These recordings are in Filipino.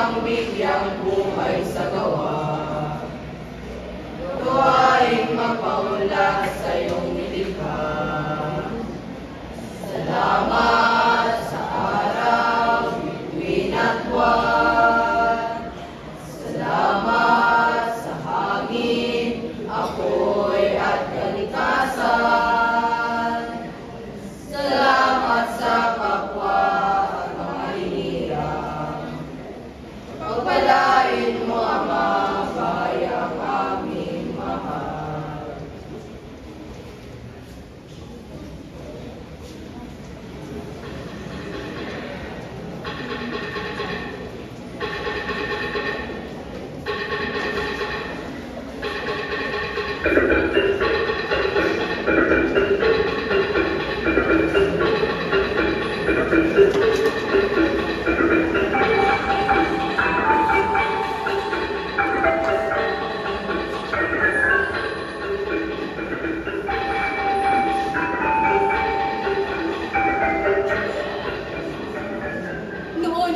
kang bigyang buhay sa gawa. Tuwaing magpaunlad sa iyong nilikha. Salamat sa araw, bituin at buwan. Salamat sa hangin, apoy at kalikasan. Salamat sa kapwa at mga hinirang. Pagpalain mo, Ama, bayang aming mahal. Noon,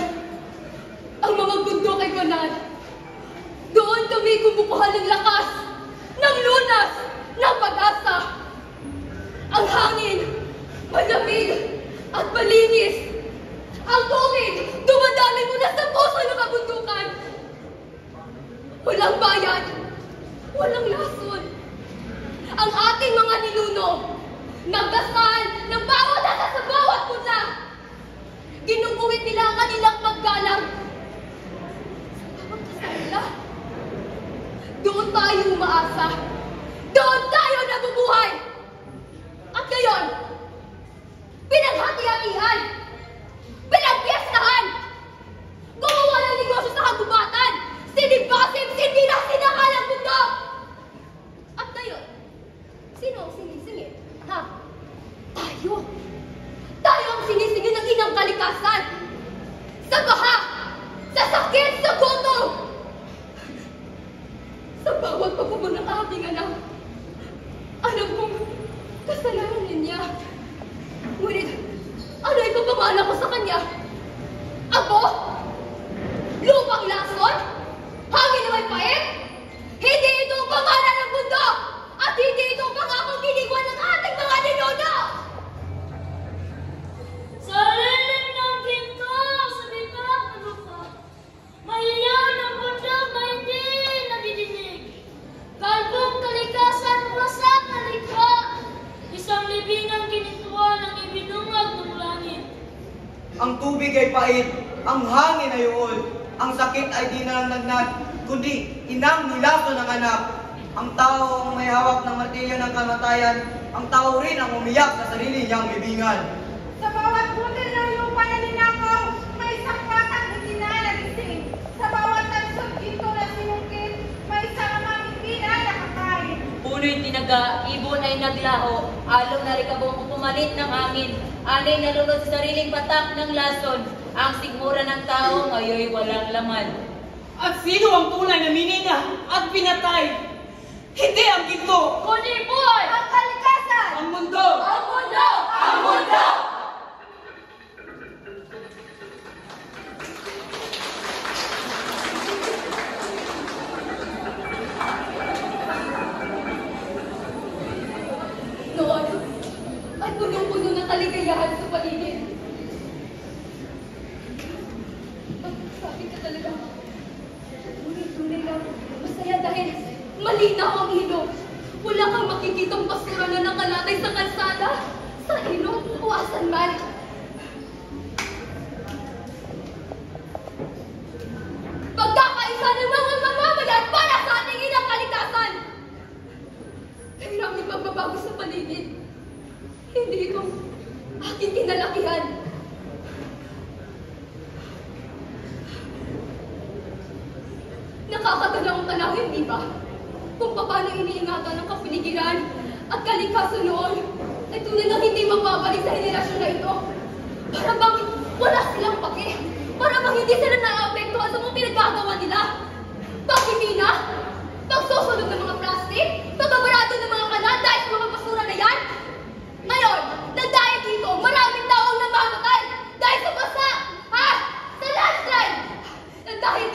ang mga bundok ay banal. Doon kami kumukuha ng lakas, ng lunas, ng pag-asa. Ang hangin, malamig at malinis. Ang tubig, dumadami mula sa puso ng kabundukan. Walang bayad, walang lason. Ang ating mga ninuno, nagdasal ng bawat asa sa bawat punla. Ginuguhit nila ang kanilang paggalang. Sa bawat kasala, doon tayo umaasa. Doon tayo nabubuhay. At ngayon, pinaghati-hatihan, pinagpiestahan, gumawa ng negosyo sa kagubatan, sinibasim, sinila, sinakal ang mundo. At ngayon, sino ang sinisingil? Ha? Tayo. Tayo ang sinisingil ng inang kalikasan. Sa baha, sa sakit, sa gutom. Sa bawat pagbubo ng ating anak, alam kong kasalanan niya. Ngunit, ano ipapamana ko sa kanya? Ako? Lupang lason? Hangin na may pait? Hindi ito ang pangalan ng mundo! At hindi ito ang pangakong ginigwan ng ating mga ninuno! Sa lilim ng ginto, sa bitak ng lupa, mahiyaw ng bundok na hindi nadidinig. Kalbong kalikasan wasak na likha, isang libingang ginituan ang ibinungag ng langit. Ang tubig ay pait, ang hangin ay uol, ang sakit ay di nananagnag, kundi inang nilaso ng anak. Ang tao ang may hawak ng martilyo ng kamatayan, ang tao rin ang umiyak sa sarili niyang libingan. Sa bawat butil ng lupa na ninakaw, may isang batang hindi na nagising. Sa bawat tansod ginto na sinungkit, may isang amang hindi na nakakain. Puno'y tinaga, ibon ay naglaho, along na rikabong pumalit ng hangin, anay nalulod sa sariling patak ng lason, ang sigmura ng tao ngayoy walang laman. At sino ang tunay na minina at pinatay? Hindi ang ginto, Kundi buhay! Ang kalikasan! ang mundo! Ang mundo! Ang mundo! Noon, ay punong-puno ng kaligayahan sa paligid. Sabi ka talaga, tunay lang, masaya dahil malinaw ang ilog. Wala kang makikitang basura na nakalatay sa kalsada, sa ilog o asan man. Pagkakaisa ng mga mamamayan para sa ating inang kalikasan. Maraming magbabago sa paligid. Hindi ito aking kinalakihan. Nakakatulong ang tanawin, di ba? Kung paano iniingatan ng kapaligiran at kalikasan noon ay tunay na hindi mababalik sa henerasyon na ito. Para bang wala silang pake. Para bang hindi sila naaapektuhan sa mga pinagagawa nila. Bakit hindi na? Pagsusunod ng mga plastic, pagbabarado ng mga kalat dahil sa mga basura na yan. Ngayon, nagdahil dito, maraming tao ang namamatay dahil sa basa, ha? Sa landslide! Nagdahil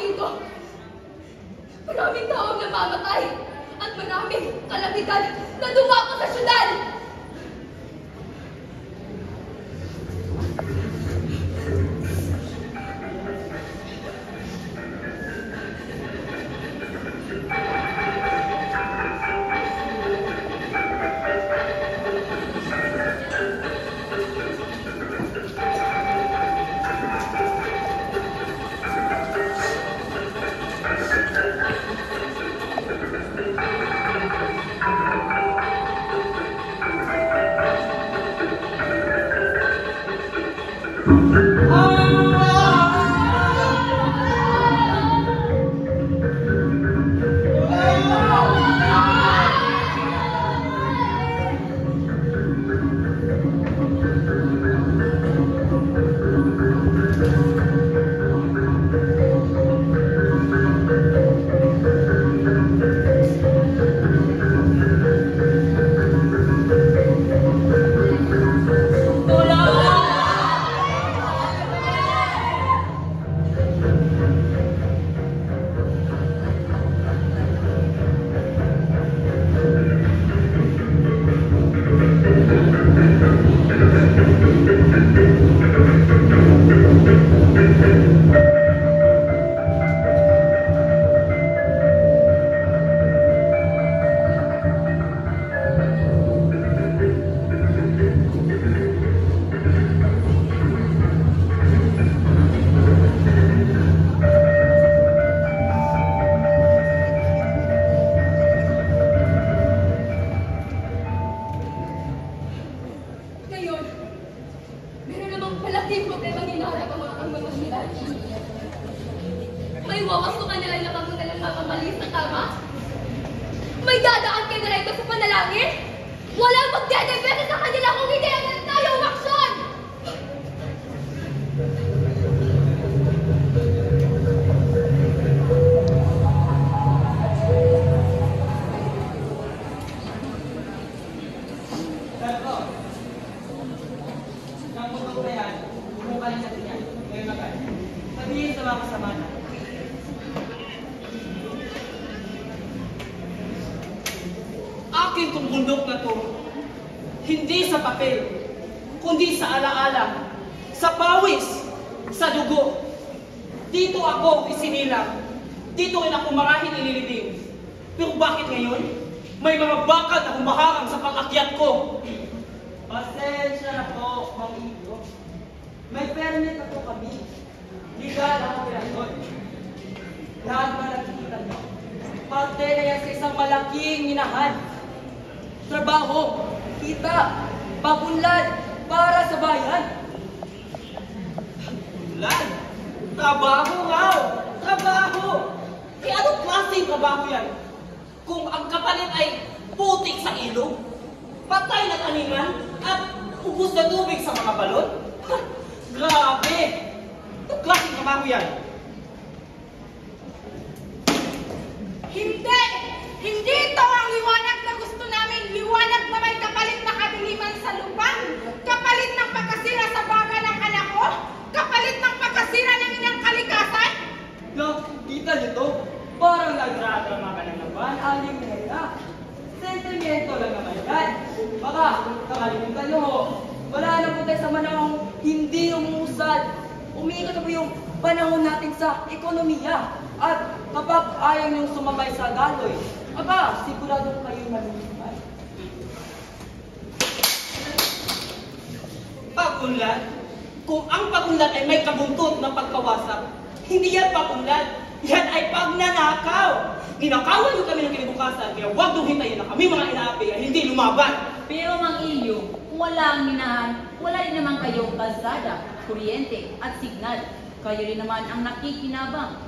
komunidad. May wawasto ka nila na pagmadalang mamamalis sa tama? May dadaan kayo na ito sa panalangin? Walang magdedebete sa kanila kung hindi agad tayo umaksyon! Pero, nang mundo na yan, bumukaling natin yan. Ngayon na kayo. Sabihin sa mga kasama na. Akin tong bundok na to, hindi sa papel, kundi sa alaala, sa pawis, sa dugo. Dito ako isinilang, dito rin ako marahil inilibing. Pero bakit ngayon? May mga bakal na humaharang sa pag-akyat ko. Pasensya na po, Mang Igo. May permit na po kami. Legal ang operasyon. Lahat ba nakikita niyo? Parte na yan sa isang malaking minahan. Trabaho, kita, pabunlad, para sa bayan. Pabunlad? Trabaho raw! Trabaho! Eh anong klaseng trabaho yan? Kung ang kapalit ay putik sa ilog, patay na taningan, at ubos na tubig sa mga balon? Ha, grabe! Anong klaseng trabaho yan? Hindi! Hindi ito ang liwanag na gusto namin. Liwanag na may kapalit na kadiliman sa lupang. Kapalit ng pagkasira sa baga ng anak ko. Kapalit ng pagkasira ng inang kalikasan. Kita niyo to? Parang nagdradrama ka ng laban, aling nila. Sentimiento lang naman yan. Baka, kakalimutan niyo ho. Wala na po tayo sa manahong hindi umuusad. Umiikot na po yung panahon natin sa ekonomiya. At kapag ayaw niyong sumabay sa daloy, aba, sigurado kayo maluluman. Pagunlad? Kung ang pagunlad ay may kabuntot na pagkawasak, hindi yan pagunlad. Yan ay pagnanakaw. Ninakawan niyo kami ng kinabukasan, kaya huwag nung hintayin na kami mga inaapi ay hindi lumaban. Pero Mang Ilyo, kung wala ang minahan, wala rin naman kayong kalsada, kuryente at signal. Kayo rin naman ang nakikinabang.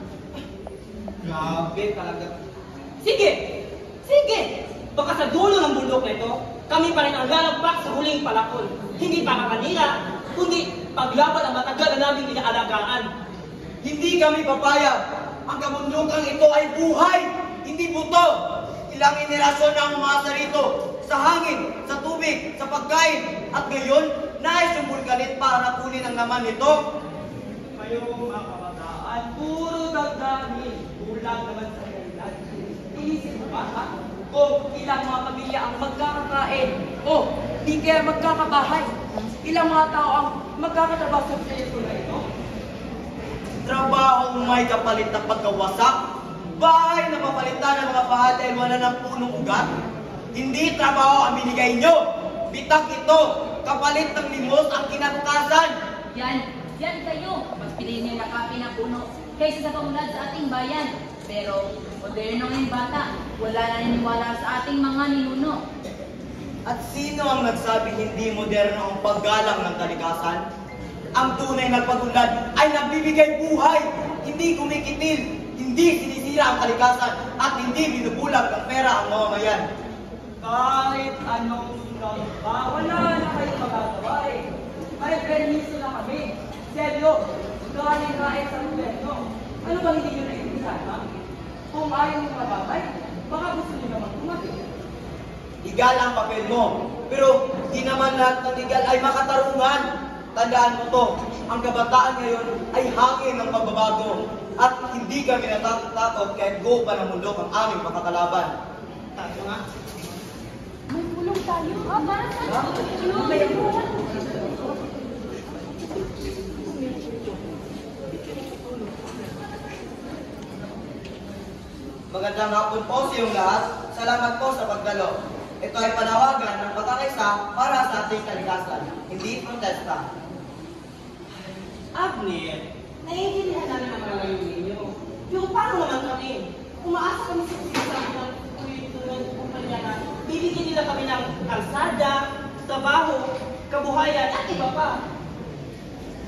Grabe talaga. Sige! Sige! Baka sa dulo ng bundok na ito, kami pa rin ang lalagpak sa huling palakol. Hindi para kanila, kundi paglaban ang matagal na namin inaalagaan. Hindi kami papayag. Ang kabundukang ito ay buhay, hindi buto. Ilang henerasyon ang umasa rito sa hangin, sa tubig, sa pagkain. At ngayon, nais yung bulkanit para kunin ang laman nito. Kayong mga kabataan, puro dagdamin, bulag naman sa kailan. Iisip mo ba, ha? Kung ilang mga pamilya ang magkakakain, o di kaya magkakabahay, ilang mga tao ang magkakatrabaho sa proyekto na ito? Trabahong may kapalit na pagkawasak, bahay na papalitan ng mga bahay dahil wala ng punong ugat. Hindi trabaho ang binigay nyo. Bitak ito, kapalit ng limos ang kinabukasan. Yan kayo. Mas piliin niyo yakapin ang puno kaysa sa pamunlad sa ating bayan. Pero, moderno ng bata, wala na niniwala sa ating mga ninuno. At sino ang nagsabing hindi moderno ang paggalang ng kalikasan? Ang tunay na pagunlad ay nagbibigay buhay, hindi kumikitil, hindi sinisira ang kalikasan, at hindi binubulag ng pera ang mamamayan. Kahit anong gamba, wala na kayong magagawa eh. May permiso na kami. Seryo, galing nga sa gobyerno. Ano ba hindi nyo naiintindihan, ha? Kung ayaw nyo mababay, baka gusto nyo naman tumagin. Legal ang papel mo, pero di naman lahat ng legal ay makatarungan. Tandaan mo to, ang kabataan ngayon ay hangin ng pagbabago at hindi kami natakot kahit go pa ng mundo ang aming makakalaban. Tayo nga. May tulong tayo. Para sa Magandang hapon po sa iyong lahat. Salamat po sa pagdalo. Ito ay panawagan ng pagkakaisa para sa ating kalikasan, hindi protesta. Abner, naiintindihan namin ang mga ngayon ninyo. Pero paano naman kami? Umaasa kami sa sinasabi ng tulad kumpanya na bibigyan nila kami ng kalsada, trabaho, kabuhayan, at iba pa.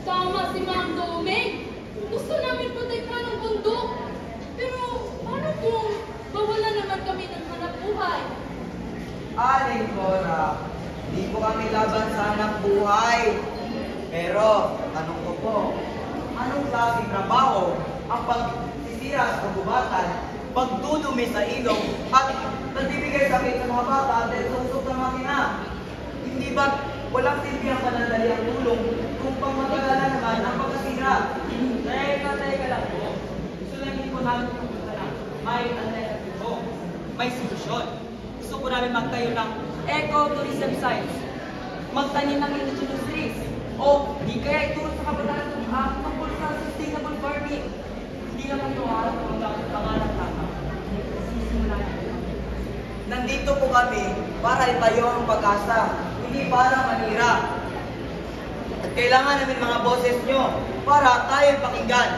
Tama si Mang Doming. naming trabaho ang pagsisira sa kagubatan, pagdudumi sa ilog, at nagbibigay sakit sa mga bata dahil sa usok ng makina. Hindi ba walang silbi ang panandali ang tulong kung pangmatagalan naman ang pagkasira? Teka lang po. Gusto lang hindi po namin pupunta lang. May alternatibo. May solusyon. Gusto ko namin magtayo ng eco-tourism sites. Magtanim ng indigenous trees. O di kaya ituro sa kabataan tungkol sa sustainable farming. Hindi naman ito alam kung ang pangalan natin. Sisimulan natin. Nandito po kami para itayo ang pag-asa, hindi para manira. Kailangan namin mga boses nyo para tayo pakinggan.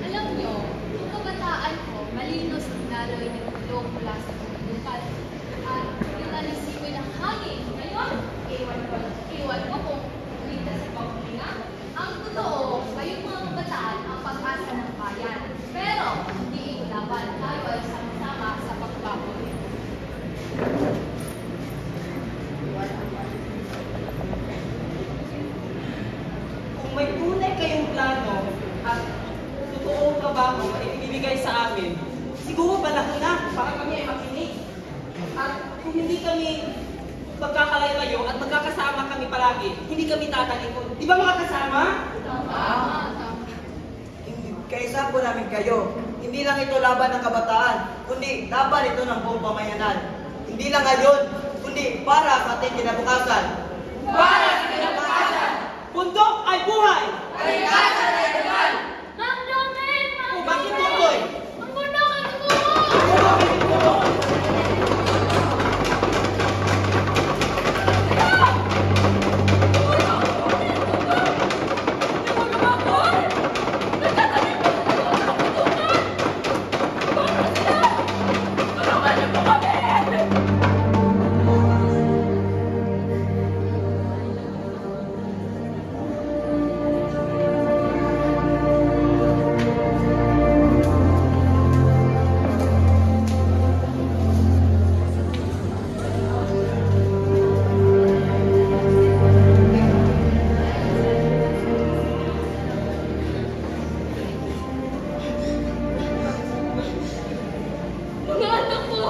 Alam nyo, yung kabataan ko, malino sa sinaloy ng tulong mula sa pagbukat. At yung alisiwi ng hangin, ngayon, iwan ko kung kumita sa pagkulinga. Ang totoo, kayong mga kabataan ang pag-asa ng bayan. Pero, hindi laban tayo ay sama-sama sa pagbabago. Kung may tunay kayong plano at totoong trabaho na ibibigay sa amin, siguro panahon na para kami ay makinig. At kung hindi kami magkakalayo at magkakasama kami palagi, hindi kami tatalikod. Di ba mga kasama? Kaisa po namin kayo. Hindi lang ito laban ng kabataan, kundi laban ito ng buong pamayanan. Hindi lang ngayon, kundi para sa ating kinabukasan. Para sa kinabukasan! Bundok ay buhay! Kalikasan ay laban! Mang Domen! O bakit tuloy? Ang bundok ay tumuho! Mga anak ko,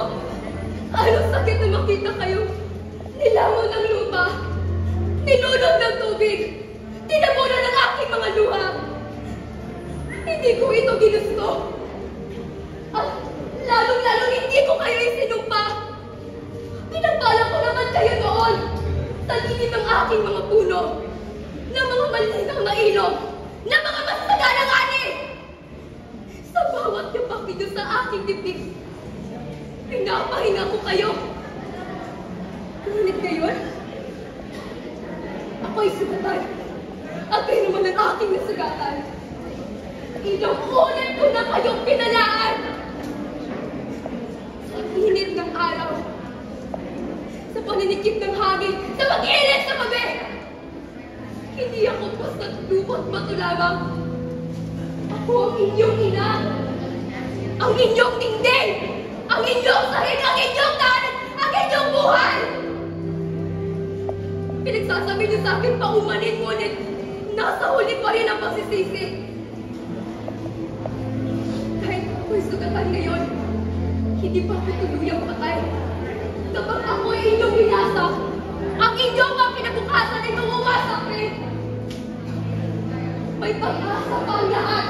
anong sakit na makita kayo? Nilamon ng lupa, nilunod ng tubig, tinabunan ng aking mga luha. Hindi ko ito ginusto. At lalong-lalong hindi ko kayo isinumpa. Pinagpala ko naman kayo noon sa lilim ng aking mga puno, ng mga malinang na ilog, ng mga masaganang ani. Sa bawat yapaki nyo sa aking dibdib, pinapahinga ko kayo. Ngunit ngayon, ako'y sugatan. At kayo naman ang aking nasugatan. Ilang ulit ko na kayong pinalaan. Sa init ng araw, sa paninikip ng hangin, sa mag-init sa gabi. Hindi ako basta't lupot bato lamang. Ako ang inyong ina, ang inyong dingding, ang inyong sahig, ang inyong tahanan, ang inyong buhay! Pinagsasabi niyo sa akin paumanin, ngunit nasa huli pa rin ang pagsisisi. Kahit ako'y sugatan ngayon, hindi pa ako tuluyang patay. Kapag ako'y inyong binasa, ang inyong mga kinabukasan ay mawawasak rin. May pag-asa pa ang lahat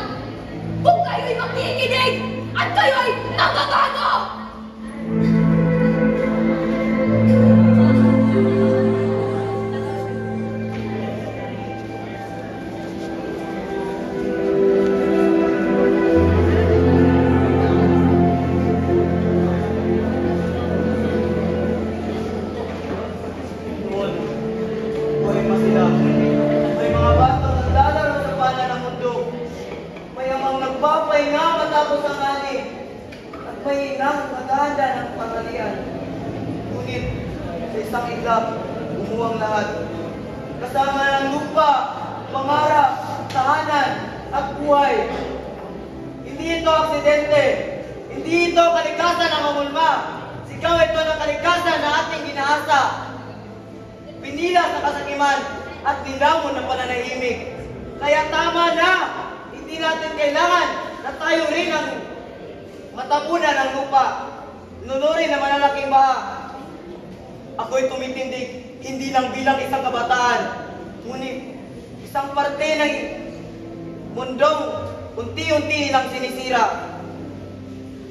kung kayo'y makikinig at kayo'y magbabago! Noon, buhay pa sila. May mga batang naglalaro sa pala ng mundo. May amang nagpapahinga matapos ang ani. At may inang naghahanda ng pangalian. Ngunit, sa isang iglap, bumuwang lahat. Kasama ng lupa, pangarap, tahanan, at buhay. Hindi ito aksidente. Hindi ito kalikasan ng mamulma. Sigaw ito ng kalikasan na ating ginaasa. Pinila sa kasakiman at nilamon ng pananahimik. Kaya tama na! Hindi kailangan na tayo rin ang matabunan ng lupa, nunurin na malalaking baha. Ako'y tumitindig, hindi lang bilang isang kabataan, ngunit isang parte ng mundong unti-unti lang sinisira.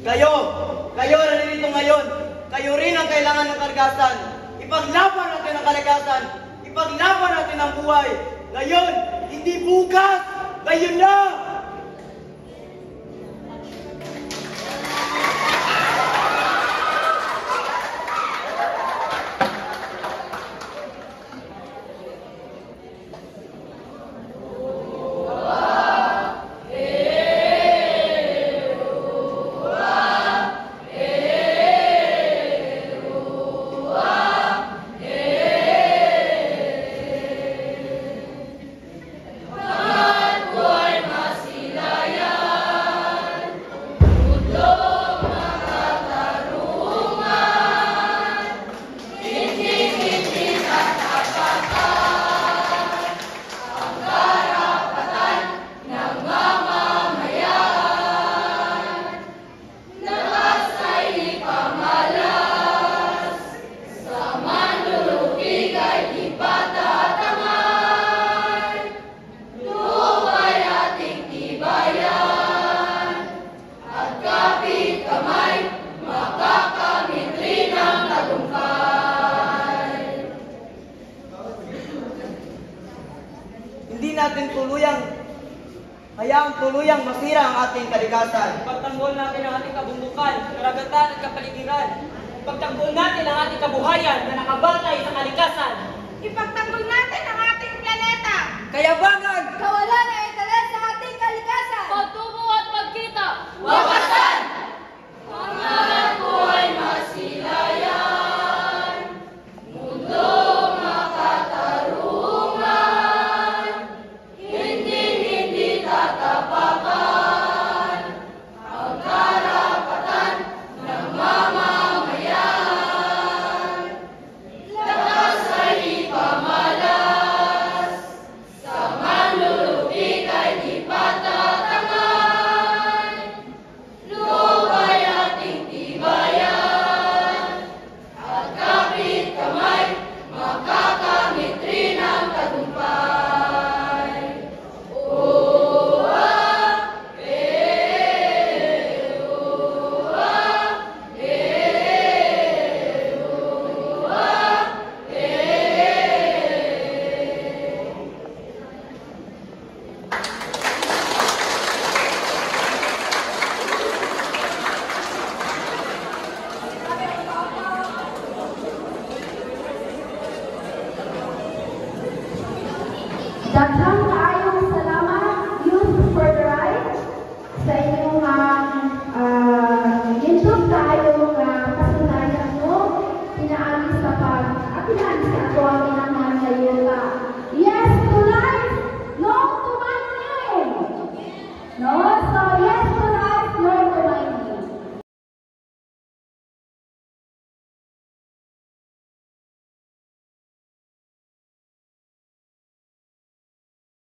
Kayo naririto ngayon, kayo rin ang kailangan ng kalikasan. Ipaglaban natin ang kalikasan, ipaglaban natin ang buhay. Ngayon, hindi bukas, ngayon na! Hindi natin hayaang tuluyang masira ang ating kalikasan. Pagtanggol natin ang ating kabundukan, karagatan at kapaligiran. Pagtanggol natin ang ating kabuhayan na nakabatay sa kalikasan. Ipagtanggol natin ang ating planeta. Kayabangan! Kawalan ay